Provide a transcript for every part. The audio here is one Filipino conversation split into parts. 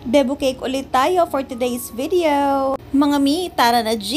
Debo cake ulit tayo for today's video. Mga mi, tara na G!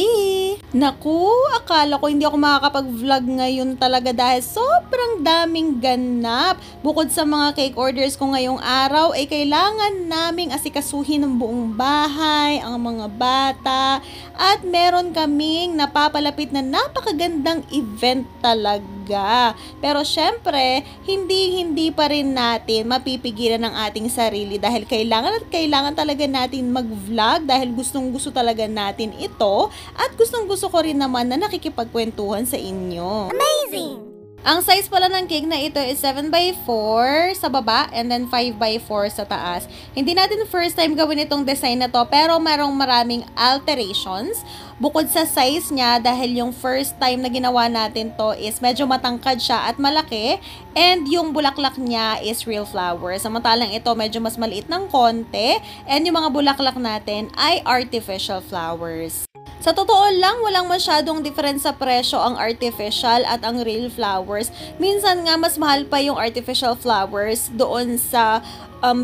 Naku, akala ko hindi ako makakapag-vlog ngayon talaga dahil sobrang daming ganap. Bukod sa mga cake orders ko ngayong araw, ay kailangan naming asikasuhin ng buong bahay, ang mga bata, at meron kaming napapalapit na napakagandang event talaga. Pero syempre, hindi pa rin natin mapipigilan ang ating sarili dahil kailangan talaga natin mag-vlog dahil gustong-gusto talaga natin ito at gustong-gusto ko rin naman na nakikipagkwentuhan sa inyo. Amazing! Ang size pala ng cake na ito is 7x4 sa baba and then 5x4 sa taas. Hindi natin first time gawin itong design na to pero merong maraming alterations. Bukod sa size niya dahil yung first time na ginawa natin to is medyo matangkad siya at malaki and yung bulaklak niya is real flowers. Samantalang ito medyo mas maliit ng konti and yung mga bulaklak natin ay artificial flowers. Sa totoo lang, walang masyadong difference sa presyo ang artificial at ang real flowers. Minsan nga, mas mahal pa yung artificial flowers doon sa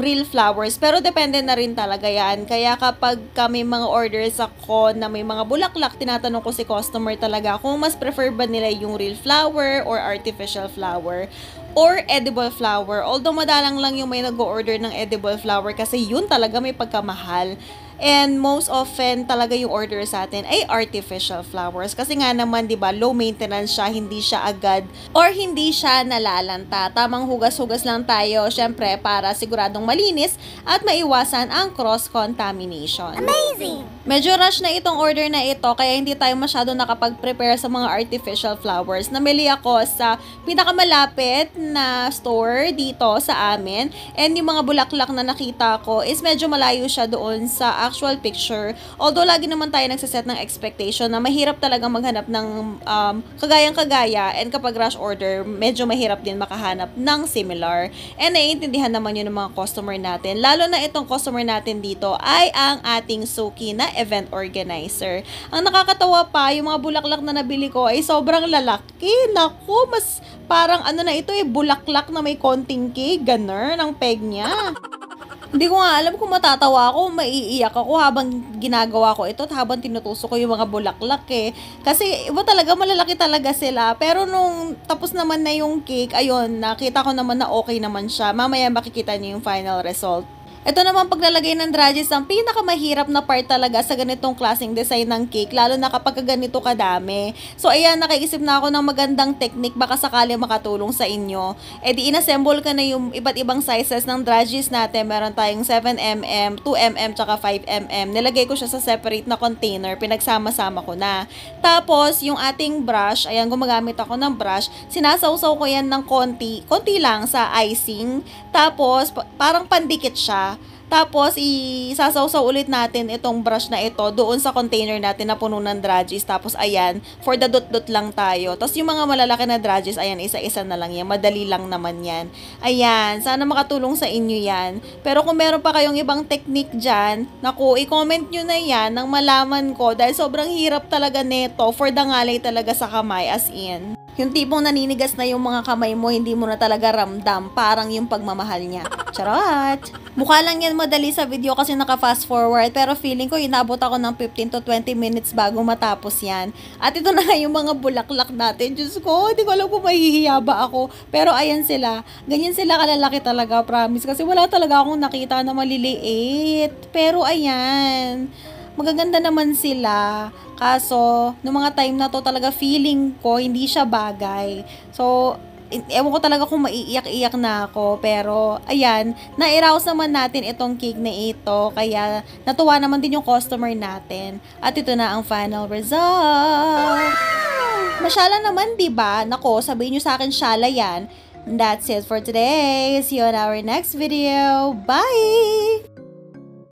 real flowers. Pero depende na rin talaga yan. Kaya kapag may mga orders ako na may mga bulaklak, tinatanong ko si customer talaga kung mas prefer ba nila yung real flower or artificial flower or edible flower. Although madalang lang yung may nag-order ng edible flower kasi yun talaga may pagkamahal. And most often talaga yung order sa atin ay artificial flowers. Kasi nga naman, di ba, low maintenance siya, hindi siya agad or hindi siya nalalanta. Tamang hugas-hugas lang tayo, syempre, para siguradong malinis at maiwasan ang cross-contamination. Amazing! Medyo rush na itong order na ito, kaya hindi tayo masyado nakapag-prepare sa mga artificial flowers. Namili ako sa pinakamalapit na store dito sa amin. And yung mga bulaklak na nakita ko is medyo malayo siya doon sa actual picture. Although lagi naman tayo nagsaset ng expectation na mahirap talagang maghanap ng kagayang-kagaya and kapag rush order, medyo mahirap din makahanap ng similar. And naiintindihan naman yun ng mga customer natin. Lalo na itong customer natin dito ay ang ating Suki na event organizer. Ang nakakatawa pa, yung mga bulaklak na nabili ko ay sobrang lalaki. Naku, mas parang ano na ito bulaklak na may konting cake, ganun ang peg niya. Hindi ko nga alam kung matatawa ako, maiiyak ako habang ginagawa ko ito at habang tinutusok ko yung mga bulaklak Kasi iba talaga, malalaki talaga sila. Pero nung tapos naman na yung cake, ayun, nakita ko naman na okay naman siya. Mamaya makikita niyo yung final result. Ito naman paglalagay ng dragis ang pinakamahirap na part talaga sa ganitong klaseng design ng cake, lalo na kapag ganito kadami. So ayan, nakaisip na ako ng magandang technique baka sakali makatulong sa inyo. E di inassemble ka na yung iba't ibang sizes ng dragis natin. Meron tayong 7mm, 2mm, tsaka 5mm. Nilagay ko siya sa separate na container, pinagsama-sama ko na. Tapos yung ating brush, ayan, gumagamit ako ng brush. Sinasawsaw ko yan ng konti lang sa icing. Tapos parang pandikit siya. Tapos, isasawsaw ulit natin itong brush na ito doon sa container natin na puno ng dragis. Tapos, ayan, for the dot-dot lang tayo. Tapos, yung mga malalaki na dragis, ayan, isa-isa na lang yan. Madali lang naman yan. Ayan, sana makatulong sa inyo yan. Pero kung meron pa kayong ibang technique dyan, naku, i-comment nyo na yan nang malaman ko. Dahil sobrang hirap talaga neto for dangalay talaga sa kamay, as in. Yung tipong naninigas na yung mga kamay mo, hindi mo na talaga ramdam. Parang yung pagmamahal niya. Charot! Mukha lang yan madali sa video kasi naka-fast forward. Pero feeling ko, inabot ako ng 15 to 20 minutes bago matapos yan. At ito na nga yung mga bulaklak natin. Diyos ko, hindi ko alam kung mahihiya ba ako. Pero ayan sila. Ganyan sila kalalaki talaga, promise. Kasi wala talaga akong nakita na maliliit. Pero ayan, magaganda naman sila. Kaso, noong mga time na to talaga feeling ko hindi siya bagay. So, ewan ko talaga kung maiiyak-iyak na ako. Pero, ayan, na-arouse naman natin itong cake na ito. Kaya, natuwa naman din yung customer natin. At ito na ang final result. Masyala naman, diba? Nako, sabihin nyo sa akin, syala yan. And that's it for today. See you on our next video. Bye!